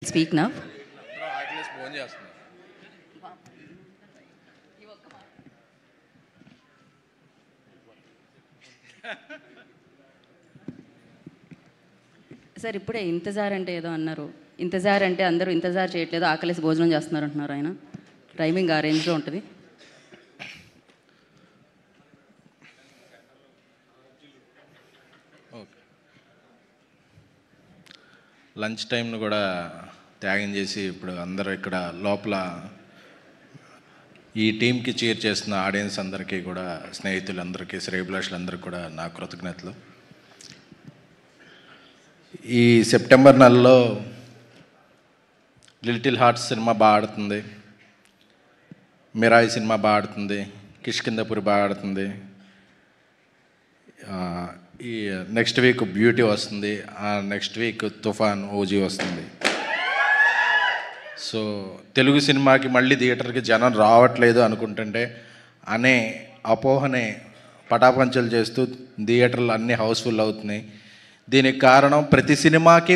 Speak now. Sir ఇప్పుడే ఇంతజార్ అంటే ఏదో అన్నారు. ఇంతజార్ అంటే అందరూ ఇంతజార్ చేయట్లేదు, ఆకలేసి భోజనం చేస్తున్నారు అంటున్నారు ఆయన. టైమింగ్ ఆ రేంజ్లో ఉంటుంది. లంచ్ టైంను కూడా త్యాగం చేసి ఇప్పుడు అందరూ ఇక్కడ లోపల ఈ టీంకి చీర్ చేస్తున్న ఆడియన్స్ అందరికీ కూడా, స్నేహితులందరికీ, శ్రేయభిలాషులందరికీ కూడా నా కృతజ్ఞతలు. ఈ సెప్టెంబర్ నెలలో లిటిల్ హార్ట్స్ సినిమా బాగా ఆడుతుంది, మిరాయి సినిమా బాగా ఆడుతుంది, కిష్కిందపురి బాగా ఆడుతుంది. ఈ నెక్స్ట్ వీక్ బ్యూటీ వస్తుంది, నెక్స్ట్ వీక్ తుఫాన్ ఓజీ వస్తుంది. సో తెలుగు సినిమాకి మళ్ళీ థియేటర్కి జనం రావట్లేదు అనుకుంటుంటే అనే అపోహనే పటాపంచలు చేస్తూ థియేటర్లు అన్నీ హౌస్ఫుల్ అవుతున్నాయి. దీనికి కారణం ప్రతి సినిమాకి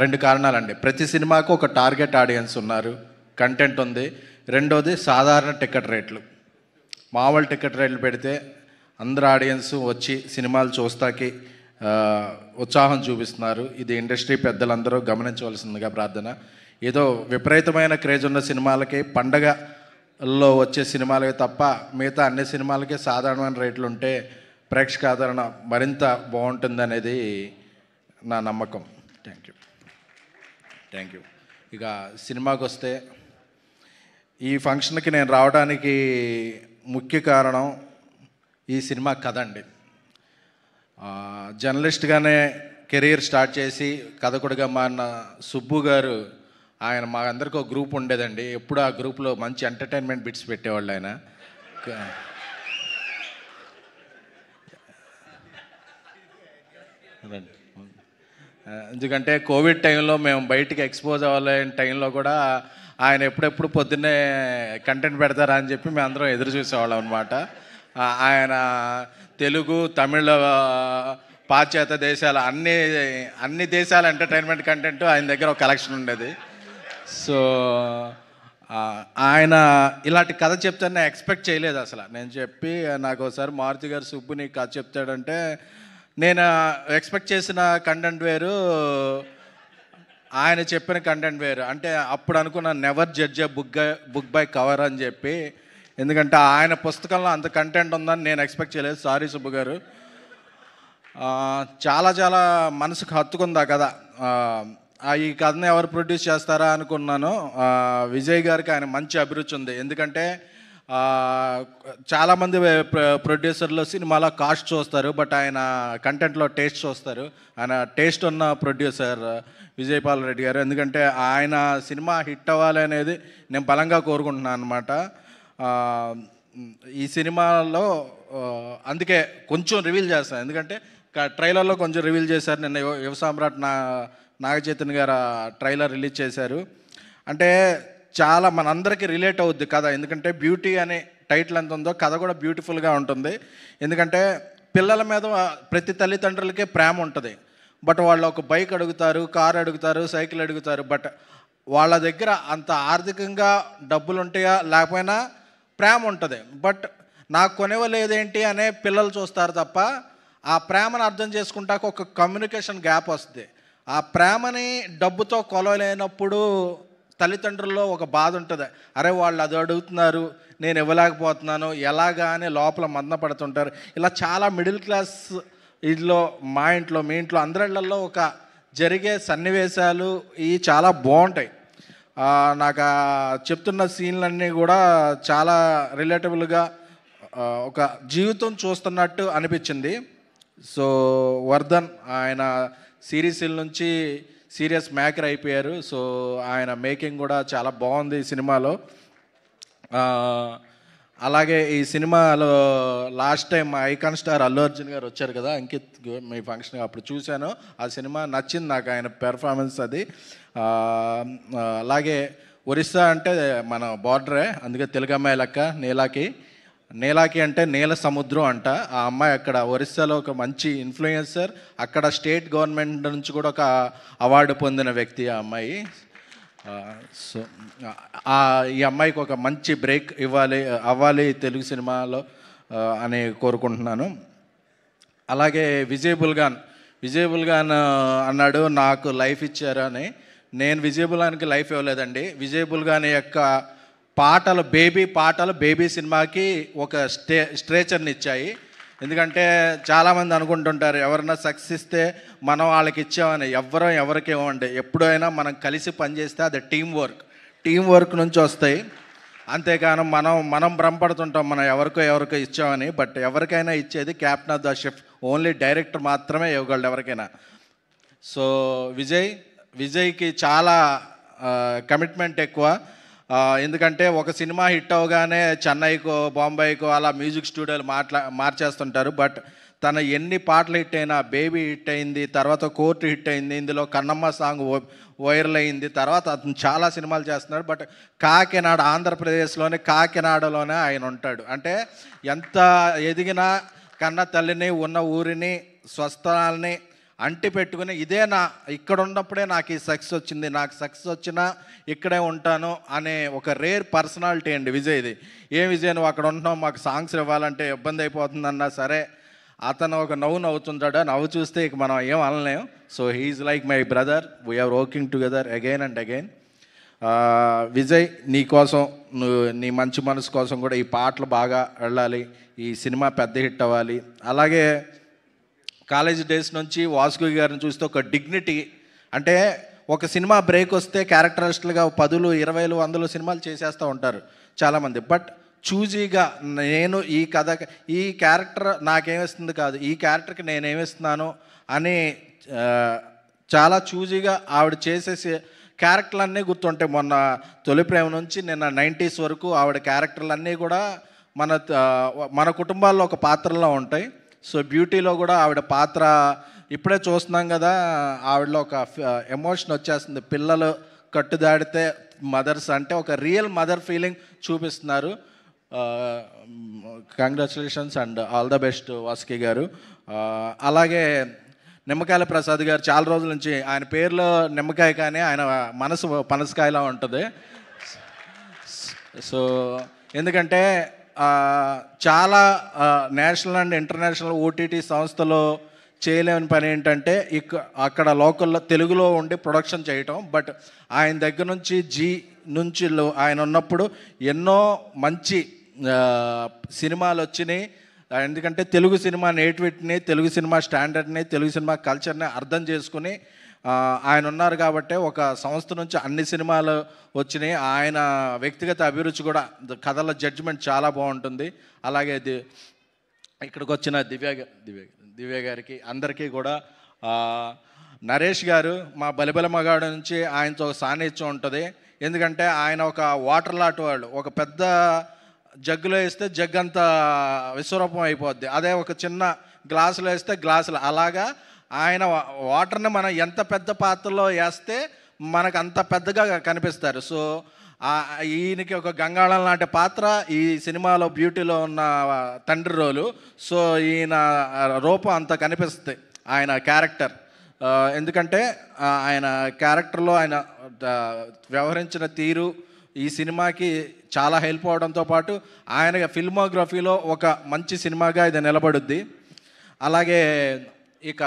రెండు కారణాలండి. ప్రతి సినిమాకి ఒక టార్గెట్ ఆడియన్స్ ఉన్నారు, కంటెంట్ ఉంది. రెండోది సాధారణ టికెట్ రేట్లు. మామూలు టికెట్ రేట్లు పెడితే అందరు ఆడియన్స్ వచ్చి సినిమాలు చూస్తాకి ఉత్సాహం చూపిస్తున్నారు. ఇది ఇండస్ట్రీ పెద్దలందరూ గమనించవలసిందిగా ప్రార్థన. ఏదో విపరీతమైన క్రేజ్ ఉన్న సినిమాలకి, పండగల్లో వచ్చే సినిమాలకి తప్ప మిగతా అన్ని సినిమాలకి సాధారణమైన రేట్లు ఉంటే ప్రేక్షక ఆదరణ మరింత బాగుంటుంది అనేది నా నమ్మకం. Thank you. ఇక సినిమాకి వస్తే, ఈ ఫంక్షన్కి నేను రావడానికి ముఖ్య కారణం ఈ సినిమా కథ అండి. జర్నలిస్ట్గానే కెరీర్ స్టార్ట్ చేసి కథకుడిగా మారిన సుబ్బు గారు, ఆయన మా అందరికీ ఒక గ్రూప్ ఉండేదండి. ఎప్పుడు ఆ గ్రూప్లో మంచి ఎంటర్టైన్మెంట్ బిట్స్ పెట్టేవాళ్ళు ఆయన. ఎందుకంటే కోవిడ్ టైంలో మేము బయటికి ఎక్స్పోజ్ అవ్వలేని టైంలో కూడా ఆయన ఎప్పుడెప్పుడు పొద్దున్నే కంటెంట్ పెడతారా అని చెప్పి మేము అందరం ఎదురు చూసేవాళ్ళం అనమాట. ఆయన తెలుగు, తమిళ, పాశ్చాత్య దేశాల అన్ని దేశాల ఎంటర్టైన్మెంట్ కంటెంట్ ఆయన దగ్గర ఒక కలెక్షన్ ఉండేది. సో ఆయన ఇలాంటి కథ చెప్తాను నేను ఎక్స్పెక్ట్ చేయలేదు అసలు. నేను చెప్పి నాకు ఒకసారి మారుతి గారు సుబ్బు నీకు కథ చెప్తాడంటే నేను ఎక్స్పెక్ట్ చేసిన కంటెంట్ వేరు, ఆయన చెప్పిన కంటెంట్ వేరు. అంటే అప్పుడు అనుకున్న never judge book by cover అని చెప్పి, ఎందుకంటే ఆయన పుస్తకంలో అంత కంటెంట్ ఉందని నేను ఎక్స్పెక్ట్ చేయలేదు. సారీ సుబ్బు గారు. చాలా చాలా మనసుకు హత్తుకుంది ఆ కథ. ఈ కథని ఎవరు ప్రొడ్యూస్ చేస్తారా అనుకున్నాను. విజయ్ గారికి ఆయన మంచి అభిరుచి ఉంది. ఎందుకంటే చాలామంది ప్రొడ్యూసర్లు సినిమాలో కాస్ట్ చూస్తారు, బట్ ఆయన కంటెంట్లో టేస్ట్ చూస్తారు. ఆయన టేస్ట్ ఉన్న ప్రొడ్యూసర్ విజయపాల్ రెడ్డి గారు. ఎందుకంటే ఆయన సినిమా హిట్ అవ్వాలి అనేది నేను బలంగా కోరుకుంటున్నాను అనమాట. ఈ సినిమాలో అందుకే కొంచెం రివీల్ చేస్తాను, ఎందుకంటే ట్రైలర్లో కొంచెం రివీల్ చేశారు. నిన్న యువ సామ్రాట్ నాగచైతన్య గారు ట్రైలర్ రిలీజ్ చేశారు. అంటే చాలా మనందరికీ రిలేట్ అవుద్ది కథ. ఎందుకంటే బ్యూటీ అనే టైటిల్ ఎంత ఉందో కథ కూడా బ్యూటిఫుల్గా ఉంటుంది. ఎందుకంటే పిల్లల మీద ప్రతి తల్లిదండ్రులకే ప్రేమ ఉంటుంది, బట్ వాళ్ళు ఒక బైక్ అడుగుతారు, కారు అడుగుతారు, సైకిల్ అడుగుతారు. బట్ వాళ్ళ దగ్గర అంత ఆర్థికంగా డబ్బులు ఉంటాయా లేకపోయినా ప్రేమ ఉంటుంది. బట్ నాకు కొనివ్వలేదేంటి అనే పిల్లలు చూస్తారు తప్ప ఆ ప్రేమను అర్థం చేసుకుంటాక ఒక కమ్యూనికేషన్ గ్యాప్ వస్తుంది. ఆ ప్రేమని డబ్బుతో కొలవలేనప్పుడు తల్లిదండ్రుల్లో ఒక బాధ ఉంటుంది. అరే వాళ్ళు అది అడుగుతున్నారు, నేను ఇవ్వలేకపోతున్నాను ఎలాగా అని లోపల మదన పడుతుంటారు. ఇలా చాలా మిడిల్ క్లాస్ ఇంట్లో, మా ఇంట్లో, మీ ఇంట్లో, అందరిళ్లలో ఒక జరిగే సన్నివేశాలు ఇవి చాలా బాగుంటాయి. నాకు చెప్తున్న సీన్లన్నీ కూడా చాలా రిలేటబుల్గా ఒక జీవితం చూస్తున్నట్టు అనిపించింది. సో వర్ధన్ ఆయన సిరీస్ల నుంచి సీరియస్ మేకర్ అయిపోయారు. సో ఆయన మేకింగ్ కూడా చాలా బాగుంది ఈ సినిమాలో. అలాగే ఈ సినిమాలో last time icon star Allu Arjun గారు వచ్చారు కదా అంకిత్, మీ ఫంక్షన్ అప్పుడు చూశాను. ఆ సినిమా నచ్చింది నాకు, ఆయన పెర్ఫార్మెన్స్ అది. అలాగే ఒరిస్సా అంటే మన బార్డరే, అందుకే తెలుగు అమ్మాయి లెక్క నీలాకి అంటే నీల సముద్రం అంట. ఆ అమ్మాయి అక్కడ ఒరిస్సాలో ఒక మంచి ఇన్ఫ్లుయెన్సర్, అక్కడ స్టేట్ గవర్నమెంట్ నుంచి కూడా ఒక అవార్డు పొందిన వ్యక్తి ఆ అమ్మాయి. సో ఈ అమ్మాయికి ఒక మంచి బ్రేక్ అవ్వాలి తెలుగు సినిమాలో అని కోరుకుంటున్నాను. అలాగే విజయ్ బుల్గాన్ అన్నాడు నాకు లైఫ్ ఇచ్చారు అని. నేను విజయ్ బుల్గాన్కి లైఫ్ ఇవ్వలేదండి. విజయ్ బుల్గాన్ యొక్క పాటలు బేబీ సినిమాకి ఒక స్ట్రేచర్ని ఇచ్చాయి. ఎందుకంటే చాలామంది అనుకుంటుంటారు ఎవరైనా సక్సెస్ ఇస్తే మనం వాళ్ళకి ఇచ్చామని. ఎవరికి ఇవ్వండి. ఎప్పుడైనా మనం కలిసి పనిచేస్తే అది టీం వర్క్ నుంచి వస్తాయి. అంతేకాను మనం భ్రమపడుతుంటాం మనం ఎవరికో ఇచ్చామని. బట్ ఎవరికైనా ఇచ్చేది captain of the ship. Only director మాత్రమే ఇవ్వగలడు ఎవరికైనా. సో విజయ్కి చాలా కమిట్మెంట్ ఎక్కువ. ఎందుకంటే ఒక సినిమా హిట్ అవగానే చెన్నైకో బాంబేకో అలా మ్యూజిక్ స్టూడియోలు మార్చేస్తుంటారు. బట్ తన ఎన్ని పాటలు హిట్ అయినా, బేబీ హిట్ అయింది, తర్వాత కోర్టు హిట్ అయింది, ఇందులో కన్నమ్మ సాంగ్ వైరల్ అయింది, తర్వాత అతను చాలా సినిమాలు చేస్తున్నాడు. బట్ ఆంధ్రప్రదేశ్లోనే కాకినాడలోనే ఆయన ఉంటాడు. అంటే ఎంత ఎదిగినా కన్న తల్లిని, ఉన్న ఊరిని, స్వస్థలాన్ని అంటి పెట్టుకుని ఇక్కడ ఉన్నప్పుడే నాకు ఈ సక్సెస్ వచ్చింది, నాకు సక్సెస్ వచ్చినా ఇక్కడే ఉంటాను అనే ఒక రేర్ పర్సనాలిటీ అండి విజయ్ది. విజయ్ నువ్వు అక్కడ ఉంటున్నావు, మాకు సాంగ్స్ ఇవ్వాలంటే ఇబ్బంది అయిపోతుందన్నా సరే అతను ఒక నవ్వుతుంటాడు. నవ్వు చూస్తే ఇక మనం ఏం అనలేం. So he is like my brother. We are working together again and again. Vijay నీకోసం, నీ మంచి మనసు కోసం కూడా ఈ పాటలు బాగా వెళ్ళాలి, ఈ సినిమా పెద్ద హిట్ అవ్వాలి. అలాగే కాలేజ్ డేస్ నుంచి వాసుకి గారిని చూస్తే ఒక డిగ్నిటీ, అంటే ఒక సినిమా బ్రేక్ వస్తే క్యారెక్టరిస్టులుగా 10, 20, 100 సినిమాలు చేసేస్తూ ఉంటారు చాలామంది. బట్ చూజీగా నేను ఈ క్యారెక్టర్ నాకేమిస్తుంది కాదు, ఈ క్యారెక్టర్కి నేనేమిస్తున్నాను అని చాలా చూజీగా ఆవిడ చేసేసి క్యారెక్టర్లన్నీ గుర్తుంటాయి. మొన్న తొలి ప్రేమ నుంచి నిన్న 90s వరకు ఆవిడ క్యారెక్టర్లన్నీ కూడా మన కుటుంబాల్లో ఒక పాత్రలో ఉంటాయి. సో బ్యూటీలో కూడా ఆవిడ పాత్ర ఇప్పుడే చూస్తున్నాం కదా, ఆవిడలో ఒక ఎమోషన్ వచ్చేస్తుంది. పిల్లలు కట్టుదాడితే మదర్స్ అంటే ఒక రియల్ మదర్ ఫీలింగ్ చూపిస్తున్నారు. Congratulations and all the best Vasuki గారు. అలాగే నిమ్మకాయల ప్రసాద్ గారు చాలా రోజుల నుంచి ఆయన పేరులో నిమ్మకాయ కానీ ఆయన మనసు పనసకాయలా ఉంటుంది. సో ఎందుకంటే చాలా నేషనల్ అండ్ ఇంటర్నేషనల్ ఓటీటీ సంస్థలో చేయలేని పని ఏంటంటే అక్కడ లోకల్లో తెలుగులో ఉండి ప్రొడక్షన్ చేయటం. బట్ ఆయన దగ్గర నుంచి ఆయన ఉన్నప్పుడు ఎన్నో మంచి సినిమాలు వచ్చినాయి. ఎందుకంటే తెలుగు సినిమా నేటివిటీని, తెలుగు సినిమా స్టాండర్డ్ని, తెలుగు సినిమా కల్చర్ని అర్థం చేసుకుని ఆయన ఉన్నారు కాబట్టి ఒక సంస్థ నుంచి అన్ని సినిమాలు వచ్చినాయి. ఆయన వ్యక్తిగత అభిరుచి కూడా, కథల జడ్జిమెంట్ చాలా బాగుంటుంది. అలాగే ఇక్కడికి వచ్చిన దివ్య గారికి అందరికీ కూడా, నరేష్ గారు మా బలిబల మగాడు నుంచి ఆయనతో ఒక సాన్నిధ్యం ఉంటుంది. ఎందుకంటే ఆయన ఒక వాటర్ లాంటి వాళ్ళు. ఒక పెద్ద జగ్గులో వేస్తే జగ్గంతా విశ్వరూపం అయిపోద్ది. అదే ఒక చిన్న గ్లాసులో వేస్తే గ్లాసులు. అలాగా ఆయన వాటర్ని మనం ఎంత పెద్ద పాత్రలో వేస్తే మనకు అంత పెద్దగా కనిపిస్తారు. సో ఈయనకి ఒక గంగాళం లాంటి పాత్ర ఈ సినిమాలో బ్యూటీలో ఉన్న తండ్రి రోలు. సో ఈయన రూపం అంత కనిపిస్తుంది ఆయన క్యారెక్టర్. ఎందుకంటే ఆయన క్యారెక్టర్లో ఆయన వ్యవహరించిన తీరు ఈ సినిమాకి చాలా హెల్ప్ అవడంతో పాటు ఆయన ఫిల్మోగ్రఫీలో ఒక మంచి సినిమాగా ఇది నిలబడుద్ది. అలాగే ఇక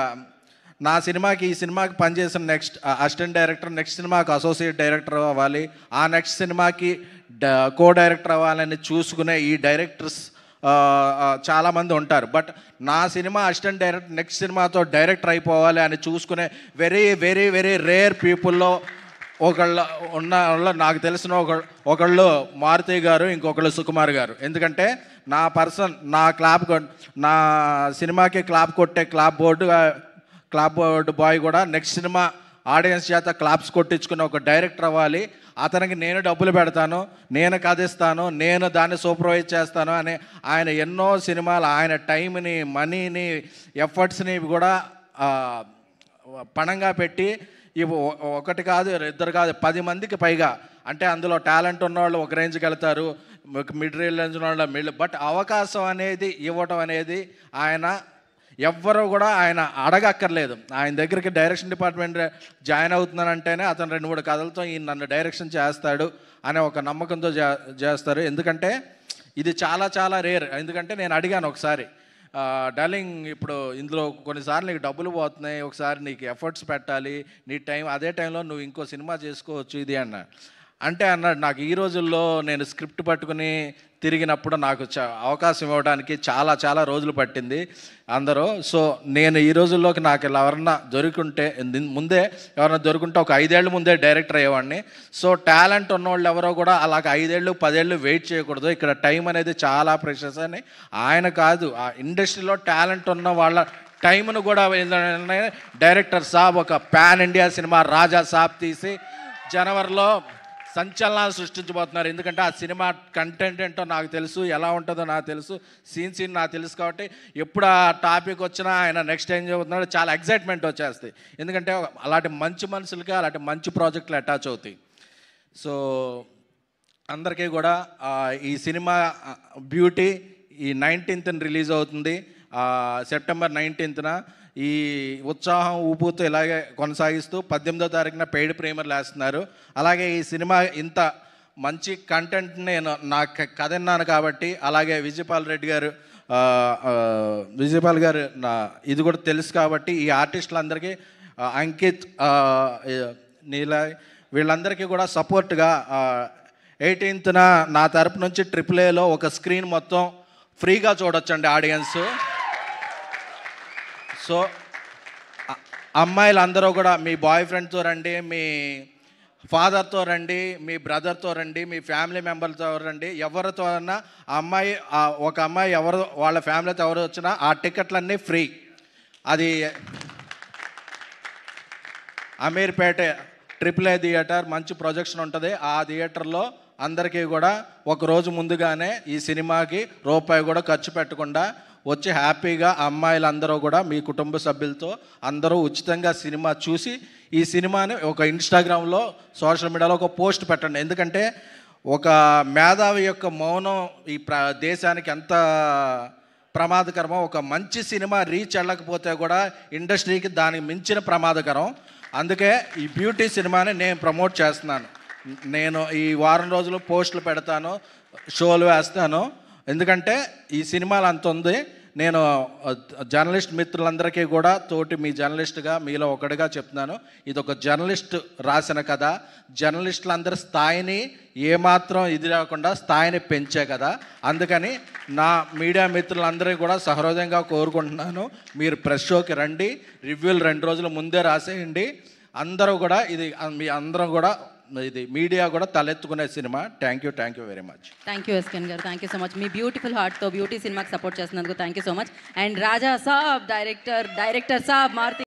ఈ సినిమాకి పనిచేసిన నెక్స్ట్ అసిస్టెంట్ డైరెక్టర్ నెక్స్ట్ సినిమాకి అసోసియేట్ డైరెక్టర్ అవ్వాలి, ఆ నెక్స్ట్ సినిమాకి కో డైరెక్టర్ అవ్వాలని చూసుకునే ఈ డైరెక్టర్స్ చాలామంది ఉంటారు. బట్ నా సినిమా అసిస్టెంట్ డైరెక్టర్ నెక్స్ట్ సినిమాతో డైరెక్టర్ అయిపోవాలి అని చూసుకునే వెరీ వెరీ వెరీ రేర్ పీపుల్లో నాకు తెలిసిన ఒకళ్ళు మారుతి గారు, ఇంకొకళ్ళు సుకుమార్ గారు. ఎందుకంటే నా సినిమాకి క్లాప్ కొట్టే క్లాప్ బోర్డు బాయ్ కూడా నెక్స్ట్ సినిమా ఆడియన్స్ చేత క్లాప్స్ కొట్టించుకున్న ఒక డైరెక్టర్ అవ్వాలి, అతనికి నేను డబ్బులు పెడతాను, నేను కథిస్తాను, నేను దాన్ని సూపర్వైజ్ చేస్తాను అని ఆయన ఎన్నో సినిమాలు ఆయన టైంని, మనీని, ఎఫర్ట్స్ని కూడా పణంగా పెట్టి ఒకటి కాదు, ఇద్దరు కాదు, 10 మందికి పైగా, అంటే అందులో టాలెంట్ ఉన్నవాళ్ళు ఒక రేంజ్కి వెళ్తారు, మిడ్ రేంజ్ ఉన్న వాళ్ళు బట్ అవకాశం అనేది ఇవ్వటం అనేది ఆయన ఎవ్వరూ కూడా ఆయన అడగక్కర్లేదు. ఆయన దగ్గరికి డైరెక్షన్ డిపార్ట్మెంట్ జాయిన్ అవుతున్నానంటేనే అతను 2-3 కథలతో ఈయన నన్ను డైరెక్షన్ చేస్తాడు అనే ఒక నమ్మకంతో చేస్తారు. ఎందుకంటే ఇది చాలా చాలా రేర్. ఎందుకంటే నేను అడిగాను ఒకసారి, డార్లింగ్ ఇప్పుడు ఇందులో కొన్నిసార్లు నీకు డబ్బులు పోతున్నాయి, ఒకసారి నీకు ఎఫర్ట్స్ పెట్టాలి, నీ టైం అదే టైంలో నువ్వు ఇంకో సినిమా చేసుకోవచ్చు ఇది అన్నాడు. నాకు ఈ రోజుల్లో నేను స్క్రిప్ట్ పట్టుకుని తిరిగినప్పుడు నాకు అవకాశం ఇవ్వడానికి చాలా చాలా రోజులు పట్టింది అందరూ. సో నేను ఈ రోజుల్లోకి నాకు ఎవరన్నా దొరికింటే, ముందే ఎవరన్నా దొరికింటే ఒక 5 ఏళ్ళ ముందే డైరెక్టర్ అయ్యేవాడిని. సో టాలెంట్ ఉన్నవాళ్ళు ఎవరో కూడా అలాగ 5 ఏళ్ళు 10 ఏళ్ళు వెయిట్ చేయకూడదు. ఇక్కడ టైం అనేది చాలా ప్రెషస్ అని ఆయన కాదు, ఆ ఇండస్ట్రీలో టాలెంట్ ఉన్న వాళ్ళ టైంను కూడా డైరెక్టర్ సాబ్ ఒక పాన్ ఇండియా సినిమా రాజా సాబ్ తీసి జనవరిలో సంచలనాలు సృష్టించబోతున్నారు. ఎందుకంటే ఆ సినిమా కంటెంట్ ఏంటో నాకు తెలుసు, ఎలా ఉంటుందో నాకు తెలుసు, సీన్ నాకు తెలుసు. కాబట్టి ఎప్పుడు ఆ టాపిక్ వచ్చినా ఆయన నెక్స్ట్ ఏం చెబుతున్నాడో చాలా ఎగ్జైట్మెంట్ వచ్చేస్తాయి. ఎందుకంటే అలాంటి మంచి మనుషులకి అలాంటి మంచి ప్రాజెక్టులు అటాచ్ అవుతాయి. సో అందరికీ కూడా ఈ సినిమా బ్యూటీ ఈ 19th రిలీజ్ అవుతుంది. సెప్టెంబర్ 19th ఈ ఉత్సాహం ఊపుతో ఇలాగే కొనసాగిస్తూ 18వ తారీఖున పెయిడ్ ప్రీమియర్లు వేస్తున్నారు. అలాగే ఈ సినిమా ఇంత మంచి కంటెంట్ నేను నాకు కథ విన్నాను కాబట్టి, అలాగే విజయపాల్ గారు ఇది కూడా తెలుసు కాబట్టి ఈ ఆర్టిస్టులందరికీ అంకిత్, నీలా వీళ్ళందరికీ కూడా సపోర్ట్గా 18th నా తరపు నుంచి AAAలో ఒక స్క్రీన్ మొత్తం ఫ్రీగా చూడొచ్చండి ఆడియన్స్. సో అమ్మాయిలు అందరూ కూడా మీ బాయ్ ఫ్రెండ్తో రండి, మీ ఫాదర్తో రండి, మీ బ్రదర్తో రండి, మీ ఫ్యామిలీ మెంబర్తో రండి, ఎవరితో అన్నా ఒక అమ్మాయి వాళ్ళ ఫ్యామిలీతో ఎవరు వచ్చినా ఆ టికెట్లన్నీ ఫ్రీ. అది అమీర్పేట AAA థియేటర్, మంచి ప్రొజెక్షన్ ఉంటుంది. ఆ థియేటర్లో అందరికీ కూడా ఒక రోజు ముందుగానే ఈ సినిమాకి రూపాయి కూడా ఖర్చు పెట్టకుండా వచ్చి హ్యాపీగా అమ్మాయిలందరూ కూడా మీ కుటుంబ సభ్యులతో అందరూ ఉచితంగా సినిమా చూసి ఈ సినిమాని ఒక ఇన్స్టాగ్రామ్లో సోషల్ మీడియాలో ఒక పోస్ట్ పెట్టండి. ఎందుకంటే ఒక మేధావి యొక్క మౌనం ఈ దేశానికి ఎంత ప్రమాదకరమో, ఒక మంచి సినిమా రీచ్ వెళ్ళకపోతే కూడా ఇండస్ట్రీకి దానికి మించిన ప్రమాదకరం. అందుకే ఈ బ్యూటీ సినిమాని నేను ప్రమోట్ చేస్తున్నాను. నేను ఈ వారం రోజులు పోస్టులు పెడతాను, షోలు వేస్తాను. ఎందుకంటే ఈ సినిమాలు అంత ఉంది. నేను జర్నలిస్ట్ మిత్రులందరికీ కూడా మీ జర్నలిస్ట్గా మీలో ఒకటిగా చెప్తున్నాను, ఇది ఒక జర్నలిస్ట్ రాసిన కథ. జర్నలిస్టులందరి స్థాయిని ఏమాత్రం ఇది లేకుండా స్థాయిని పెంచే కదా. అందుకని నా మీడియా మిత్రులందరికీ కూడా సహృదయంగా కోరుకుంటున్నాను, మీరు ప్రెస్ షోకి రండి, రివ్యూలు 2 రోజుల ముందే రాసేయండి. అందరూ కూడా మీ అందరం కూడా ఇది మీడియా కూడా తలెత్తుకునే cinema. Thank you very much. Thank you SKN గారు, థ్యాంక్ యూ సో మచ్. మీ బ్యూటిఫుల్ హార్ట్తో బ్యూటీ సినిమాకి సపోర్ట్ చేస్తున్నందుకు thank you so much. And Raja Saab director సాబ్ మారుతి